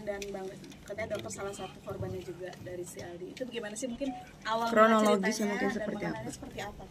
dan Bang, katanya dokter salah satu korbannya juga dari si Aldi. Itu bagaimana sih mungkin awal kronologisnya mungkin dan seperti apa? Seperti apa?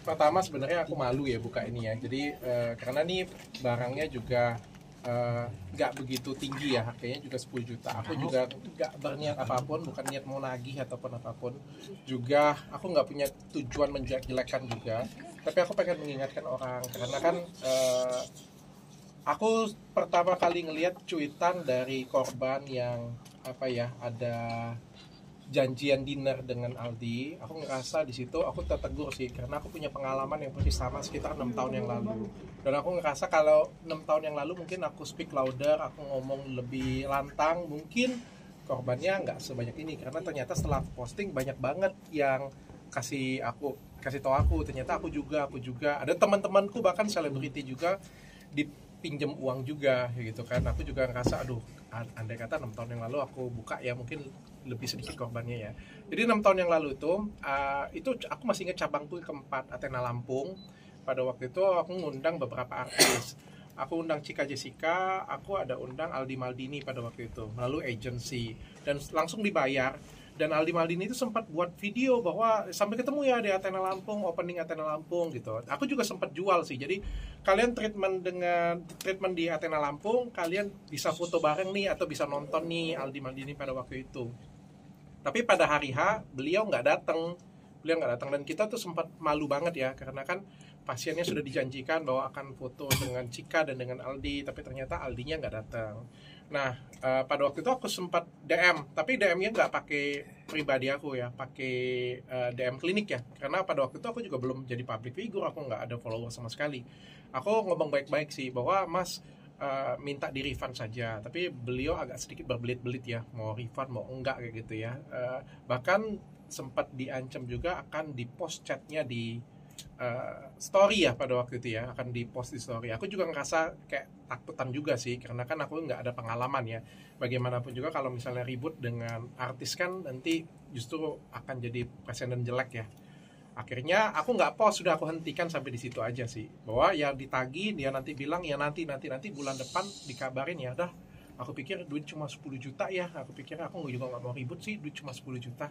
Pertama sebenarnya aku malu ya buka ini ya. Jadi karena nih barangnya juga nggak begitu tinggi ya, harganya juga 10 juta. Aku juga nggak berniat apapun, bukan niat mau nagih ataupun apapun. Juga aku nggak punya tujuan menjelek-jelekan juga. Tapi aku pengen mengingatkan orang karena kan aku pertama kali ngelihat cuitan dari korban yang ada janjian dinner dengan Aldi. Aku ngerasa di situ aku tertegur sih karena aku punya pengalaman yang persis sama sekitar 6 tahun yang lalu. Dan aku ngerasa kalau 6 tahun yang lalu mungkin aku speak louder, aku ngomong lebih lantang, mungkin korbannya nggak sebanyak ini. Karena ternyata setelah aku posting banyak banget yang kasih tahu aku, ternyata aku juga ada teman-temanku bahkan selebriti juga dipinjam uang juga gitu kan. Aku juga ngerasa andai kata 6 tahun yang lalu aku buka ya mungkin lebih sedikit korbannya ya. Jadi 6 tahun yang lalu itu aku masih ingat cabangku keempat Athena Lampung. Pada waktu itu aku ngundang beberapa artis. Aku undang Cika Jessica, aku ada undang Aldi Maldini pada waktu itu melalui agency dan langsung dibayar. Dan Aldi Maldini itu sempat buat video bahwa sampai ketemu ya di Athena Lampung, opening Athena Lampung gitu. Aku juga sempat jual sih. Jadi kalian treatment di Athena Lampung, kalian bisa foto bareng nih atau bisa nonton nih Aldi Maldini pada waktu itu. Tapi pada hari H beliau nggak datang dan kita tuh sempat malu banget ya karena kan pasiennya sudah dijanjikan bahwa akan foto dengan Cika dan dengan Aldi, tapi ternyata Aldinya nggak datang. Nah, pada waktu itu aku sempat DM, tapi DM-nya nggak pakai pribadi aku ya, pakai DM klinik ya. Karena pada waktu itu aku juga belum jadi public figure, aku nggak ada follower sama sekali. Aku ngomong baik-baik sih, bahwa Mas minta di refund saja, tapi beliau agak sedikit berbelit-belit ya, mau refund mau enggak kayak gitu ya. Bahkan sempat diancam juga akan di-post chatnya di story ya pada waktu itu ya, akan di-post di story. Aku juga ngerasa kayak takutan juga sih, karena kan aku nggak ada pengalaman ya. Bagaimanapun juga kalau misalnya ribut dengan artis kan nanti justru akan jadi presiden jelek ya. Akhirnya aku nggak post, sudah aku hentikan sampai di situ aja sih. Bahwa ya ditagi, dia nanti bilang ya nanti bulan depan dikabarin ya. Dah, aku pikir duit cuma 10 juta ya. Aku pikir aku juga nggak mau ribut sih, duit cuma 10 juta.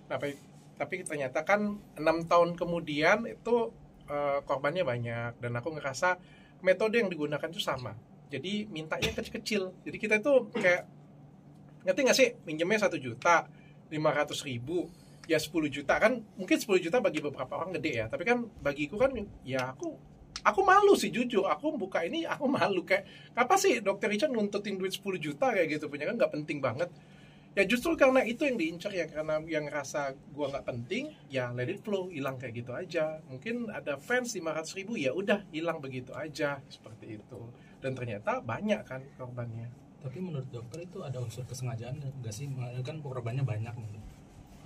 Nah, tapi ternyata kan 6 tahun kemudian itu korbannya banyak. Dan aku ngerasa metode yang digunakan itu sama. Jadi mintanya kecil-kecil. Jadi kita itu kayak, ngerti nggak sih, minjemnya 1 juta, 500.000, ya 10 juta kan, mungkin 10 juta bagi beberapa orang gede ya, tapi kan bagiku kan ya aku malu sih jujur, aku buka ini aku malu, kayak apa sih Dr. Richard nuntutin duit 10 juta kayak gitu, punya kan nggak penting banget ya. Justru karena itu yang diincar ya, karena yang ngerasa gua nggak penting ya, let it flow, hilang kayak gitu aja. Mungkin ada fans 500.000, ya udah hilang begitu aja, seperti itu. Dan ternyata banyak kan korbannya. Tapi menurut dokter itu ada unsur kesengajaan nggak sih? Kan korbannya banyak mungkin.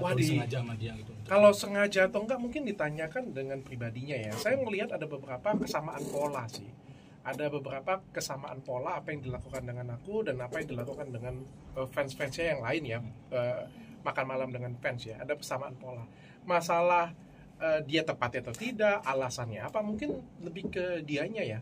Wah, sengaja sama dia gitu. Kalau sengaja atau enggak mungkin ditanyakan dengan pribadinya ya. Saya melihat ada beberapa kesamaan pola sih. Ada beberapa kesamaan pola apa yang dilakukan dengan aku dan apa yang dilakukan dengan fans-fansnya yang lain ya. Makan malam dengan fans ya. Ada kesamaan pola. Masalah dia tepat atau tidak, alasannya apa, mungkin lebih ke dianya ya.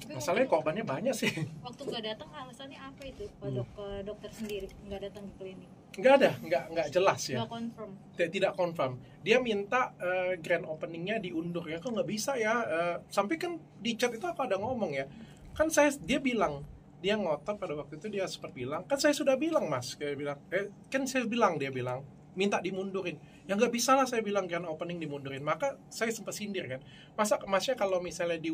Masalahnya korbannya banyak sih. Waktu nggak datang alasannya apa itu? Ke dokter sendiri nggak datang ke klinik? Nggak ada, nggak jelas ya. Nggak confirm. Tidak confirm. Dia minta grand openingnya diundur ya. Kok nggak bisa ya? Sampai kan di chat itu aku ada ngomong ya. Kan dia bilang, dia ngotot pada waktu itu, dia sempat bilang, kan saya sudah bilang Mas, kayak bilang, dia bilang minta dimundurin. Ya nggak bisa lah, saya bilang grand opening dimundurin. Maka saya sempat sindir kan. Masa Masnya kalau misalnya di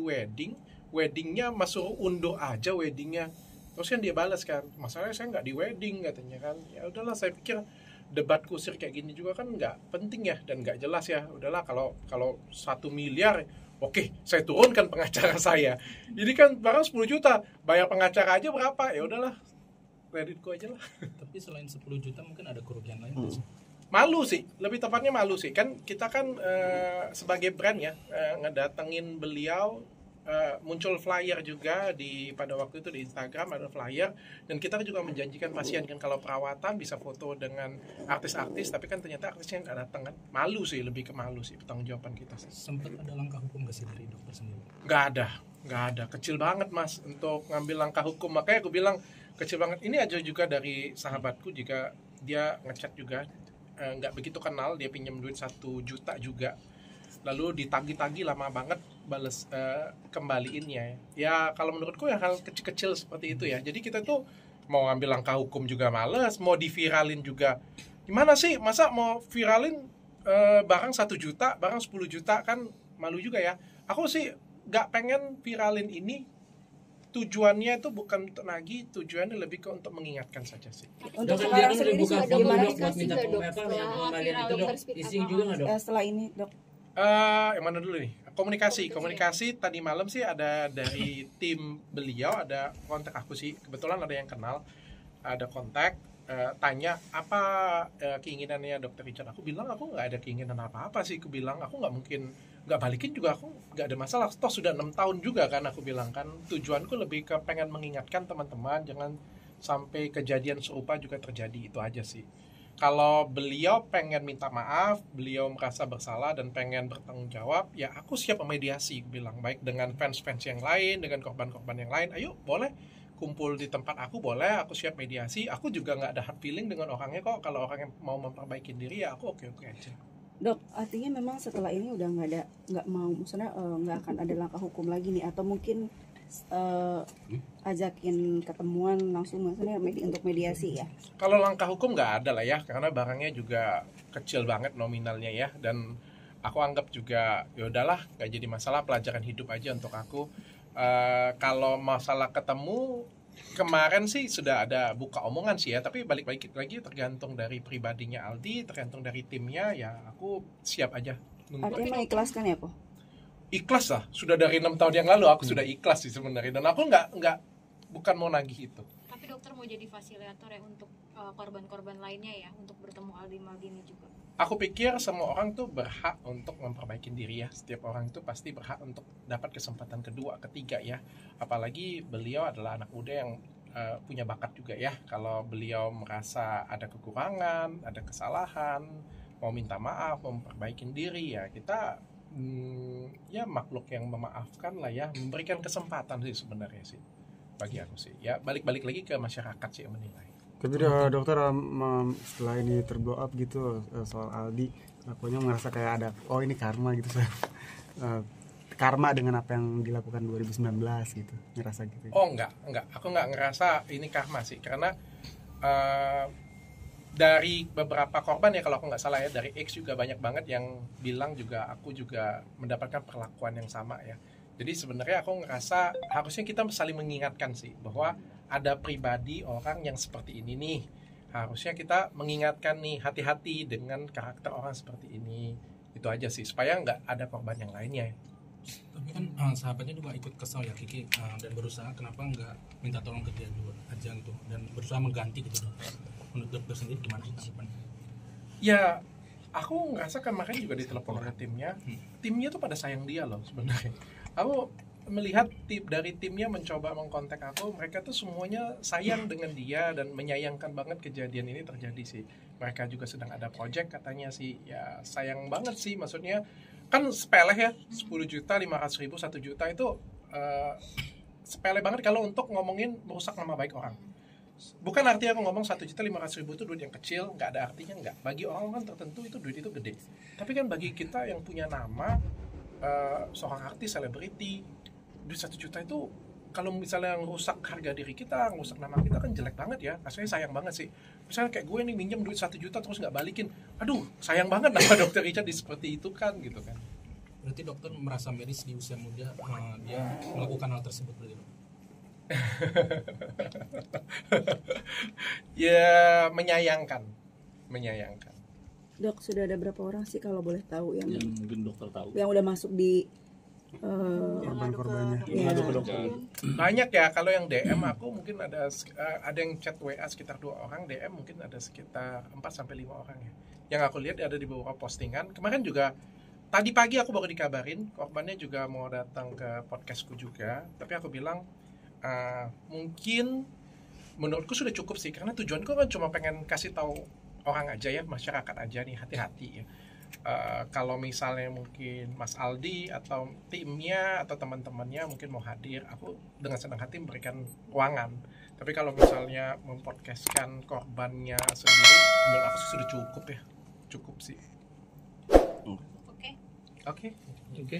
weddingnya Mas suruh undur aja weddingnya. Terus kan dia balas kan, masalahnya saya nggak di wedding katanya kan. Ya udahlah, saya pikir debat kusir kayak gini juga kan nggak penting ya dan nggak jelas ya. Udahlah, kalau 1 miliar, oke, saya turunkan pengacara saya. Jadi kan barang 10 juta, bayar pengacara aja berapa? Ya udahlah, kreditku aja lah. Tapi selain 10 juta mungkin ada kerugian lain. Malu sih, lebih tepatnya malu sih. Kan kita kan sebagai brand ya, ngedatengin beliau. Muncul flyer juga pada waktu itu di Instagram, ada flyer, dan kita juga menjanjikan pasien kan kalau perawatan bisa foto dengan artis-artis, tapi kan ternyata artisnya nggak datang kan. Malu sih, lebih ke malu sih, pertanggungjawaban kita sih. Sempat ada langkah hukum nggak sih dari dokter sendiri? Nggak Nggak ada, kecil banget Mas untuk ngambil langkah hukum. Makanya aku bilang kecil banget. Ini aja juga dari sahabatku, jika dia ngechat juga nggak begitu kenal, dia pinjam duit 1 juta juga, lalu ditagi-tagi lama banget bales kembaliinnya. Ya kalau menurutku ya hal kecil-kecil seperti itu ya. Jadi kita tuh mau ngambil langkah hukum juga males, mau diviralin juga gimana sih, masa mau viralin barang 1 juta, barang 10 juta, kan malu juga ya. Aku sih nggak pengen viralin ini, tujuannya itu bukan untuk nagih, tujuannya lebih ke untuk mengingatkan saja sih. Untuk Dok, sekarang dia kan sendiri udah buka sudah form gimana dok buat minta nggak, Dok? pengembalian itu dok. Viral, Isi juga nggak dok? setelah ini dok? Yang mana dulu nih? Komunikasi tadi malam sih ada dari tim beliau, ada kontak aku sih, kebetulan ada yang kenal, ada kontak, tanya apa keinginannya Dokter Richard. Aku bilang aku nggak ada keinginan apa-apa sih. Aku bilang aku nggak mungkin nggak balikin juga, aku nggak ada masalah. Toh sudah 6 tahun juga kan, aku bilang kan tujuanku lebih ke pengen mengingatkan teman-teman jangan sampai kejadian serupa juga terjadi, itu aja sih. Kalau beliau pengen minta maaf, beliau merasa bersalah dan pengen bertanggung jawab, ya aku siap memediasi, aku bilang, baik dengan fans-fans yang lain, dengan korban-korban yang lain. Ayo boleh kumpul di tempat aku, boleh, aku siap mediasi. Aku juga nggak ada hard feeling dengan orangnya kok. Kalau orangnya mau memperbaiki diri ya aku oke-oke aja. Dok, artinya memang setelah ini udah nggak mau, maksudnya nggak akan ada langkah hukum lagi nih, atau mungkin ajakin ketemuan langsung, maksudnya untuk mediasi ya? Kalau langkah hukum nggak ada lah ya, karena barangnya juga kecil banget nominalnya ya, dan aku anggap juga ya udahlah, nggak jadi masalah, pelajaran hidup aja untuk aku. Kalau masalah ketemu, kemarin sih sudah ada buka omongan sih ya, tapi balik lagi tergantung dari pribadinya Aldi, tergantung dari timnya, ya aku siap aja. Artinya mengikhlaskan ya kok? Ikhlas lah, sudah dari 6 tahun yang lalu aku sudah ikhlas sih sebenarnya, dan aku nggak bukan mau nagih itu. Tapi dokter mau jadi fasilitator ya untuk korban-korban lainnya ya, untuk bertemu Aldi Maldini juga. Aku pikir semua orang tuh berhak untuk memperbaiki diri ya. Setiap orang itu pasti berhak untuk dapat kesempatan kedua, ketiga ya. Apalagi beliau adalah anak muda yang punya bakat juga ya. Kalau beliau merasa ada kekurangan, ada kesalahan, mau minta maaf, mau memperbaiki diri, ya kita ya makhluk yang memaafkan lah ya, memberikan kesempatan sih sebenarnya sih bagi aku sih. Ya balik lagi ke masyarakat sih yang menilai. Tapi dokter, setelah ini terblow up gitu soal Aldi, akunya merasa kayak ada ini karma gitu, karma dengan apa yang dilakukan 2019 gitu, ngerasa gitu. Oh enggak, aku enggak ngerasa ini karma sih, karena dari beberapa korban ya, kalau aku nggak salah ya, dari X juga banyak banget yang bilang juga aku juga mendapatkan perlakuan yang sama ya. Jadi sebenarnya aku ngerasa harusnya kita saling mengingatkan sih, bahwa ada pribadi orang yang seperti ini nih, harusnya kita mengingatkan nih, hati-hati dengan karakter orang seperti ini. Itu aja sih, supaya nggak ada korban yang lainnya. Tapi kan sahabatnya juga ikut kesal ya Kiki, dan berusaha kenapa nggak minta tolong ke dia dulu aja gitu, dan berusaha mengganti gitu. Menurut dokter sendiri gimana sih tanggapannya? Ya aku ngerasa kemarin juga ditelepon oleh timnya tuh pada sayang dia loh sebenarnya. Aku melihat dari timnya mencoba mengkontak aku, mereka tuh semuanya sayang dengan dia dan menyayangkan banget kejadian ini terjadi sih. Mereka juga sedang ada project katanya sih, ya sayang banget sih, maksudnya kan sepele ya, 10 juta, 500 ribu, 1 juta itu sepele banget kalau untuk ngomongin merusak nama baik orang. Bukan artinya aku ngomong 1.500.000 itu duit yang kecil, nggak ada artinya, nggak. Bagi orang tertentu itu duit itu gede. Tapi kan bagi kita yang punya nama, seorang artis, selebriti, duit 1 juta itu kalau misalnya ngerusak harga diri kita, ngerusak nama kita kan jelek banget ya. Rasanya sayang banget sih. Misalnya kayak gue nih minjem duit 1 juta terus nggak balikin, aduh sayang banget nama Dokter Richard seperti itu kan gitu kan. Berarti dokter merasa miris di usia muda dia melakukan hal tersebut berarti? Ya menyayangkan. Dok, sudah ada berapa orang sih kalau boleh tahu yang mungkin dokter tahu yang udah masuk di korban-korbannya? ya. Banyak ya, kalau yang DM aku mungkin ada yang chat WA sekitar 2 orang, DM mungkin ada sekitar 4-5 orang ya. Yang aku lihat ada di beberapa postingan. Kemarin juga tadi pagi aku baru dikabarin korbannya juga mau datang ke podcastku juga, tapi aku bilang mungkin menurutku sudah cukup sih, karena tujuanku kan cuma pengen kasih tahu orang aja ya, masyarakat aja nih, hati-hati ya. kalau misalnya mungkin Mas Aldi atau timnya atau teman-temannya mungkin mau hadir, aku dengan senang hati memberikan ruangan. Tapi kalau misalnya mempodcastkan korbannya sendiri, menurut aku sih sudah cukup ya, cukup sih. Oke. Oke. Oke.